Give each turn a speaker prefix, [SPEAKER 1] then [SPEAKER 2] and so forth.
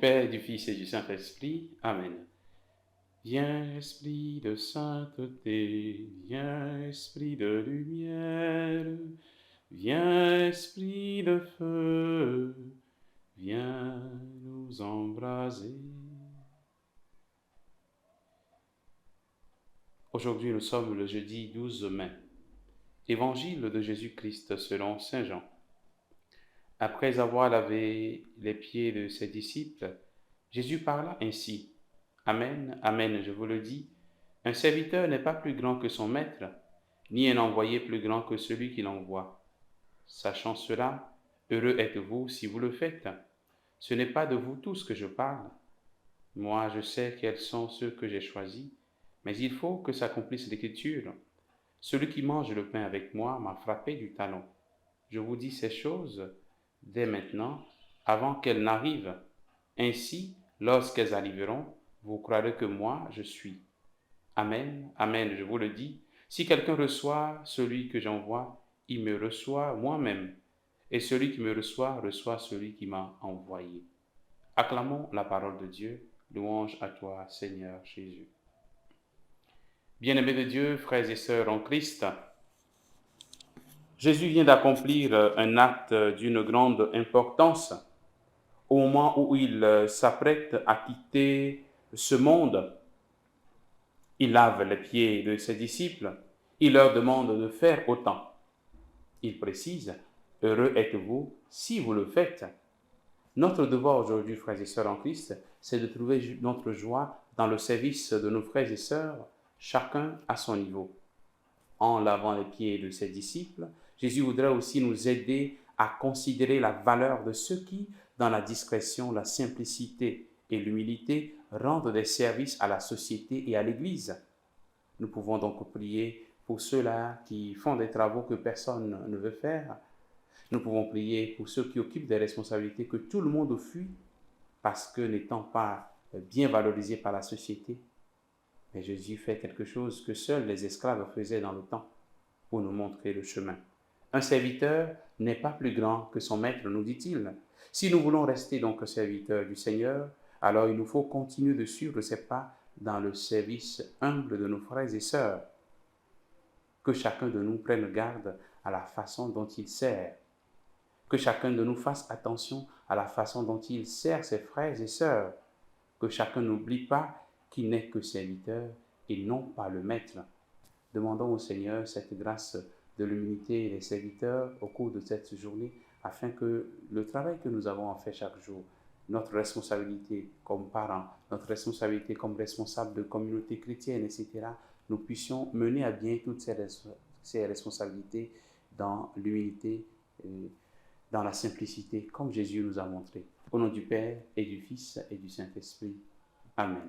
[SPEAKER 1] Père, et du Fils et du Saint-Esprit. Amen. Viens, Esprit de sainteté, viens, Esprit de lumière, viens, Esprit de feu, viens nous embraser. Aujourd'hui, nous sommes le jeudi 12 mai. Évangile de Jésus-Christ selon Saint Jean. Après avoir lavé les pieds de ses disciples, Jésus parla ainsi. Amen, amen, je vous le dis, un serviteur n'est pas plus grand que son maître, ni un envoyé plus grand que celui qui l'envoie. Sachant cela, heureux êtes-vous si vous le faites. Ce n'est pas de vous tous que je parle. Moi, je sais quels sont ceux que j'ai choisis, mais il faut que s'accomplisse l'Écriture. Celui qui mange le pain avec moi m'a frappé du talon. Je vous dis ces choses dès maintenant, avant qu'elles n'arrivent. Ainsi, lorsqu'elles arriveront, vous croirez que moi, je suis. Amen, amen, je vous le dis, si quelqu'un reçoit celui que j'envoie, il me reçoit moi-même, et celui qui me reçoit, reçoit celui qui m'a envoyé. Acclamons la parole de Dieu, louange à toi, Seigneur Jésus. Bien-aimés de Dieu, frères et sœurs en Christ, Jésus vient d'accomplir un acte d'une grande importance au moment où il s'apprête à quitter ce monde. Il lave les pieds de ses disciples, il leur demande de faire autant. Il précise, heureux êtes-vous si vous le faites. Notre devoir aujourd'hui, frères et sœurs en Christ, c'est de trouver notre joie dans le service de nos frères et sœurs, chacun à son niveau. En lavant les pieds de ses disciples, Jésus voudrait aussi nous aider à considérer la valeur de ceux qui, dans la discrétion, la simplicité et l'humilité, rendent des services à la société et à l'Église. Nous pouvons donc prier pour ceux-là qui font des travaux que personne ne veut faire. Nous pouvons prier pour ceux qui occupent des responsabilités que tout le monde fuit parce que n'étant pas bien valorisés par la société. Mais Jésus fait quelque chose que seuls les esclaves faisaient dans le temps pour nous montrer le chemin. Un serviteur n'est pas plus grand que son maître, nous dit-il. Si nous voulons rester donc serviteurs du Seigneur, alors il nous faut continuer de suivre ses pas dans le service humble de nos frères et sœurs. Que chacun de nous prenne garde à la façon dont il sert. Que chacun de nous fasse attention à la façon dont il sert ses frères et sœurs. Que chacun n'oublie pas qu'il n'est que serviteur et non pas le maître. Demandons au Seigneur cette grâce de l'humilité des serviteurs au cours de cette journée, afin que le travail que nous avons à faire chaque jour, notre responsabilité comme parents, notre responsabilité comme responsables de communautés chrétiennes, etc., nous puissions mener à bien toutes ces responsabilités dans l'humilité, dans la simplicité, comme Jésus nous a montré. Au nom du Père et du Fils et du Saint-Esprit. Amen.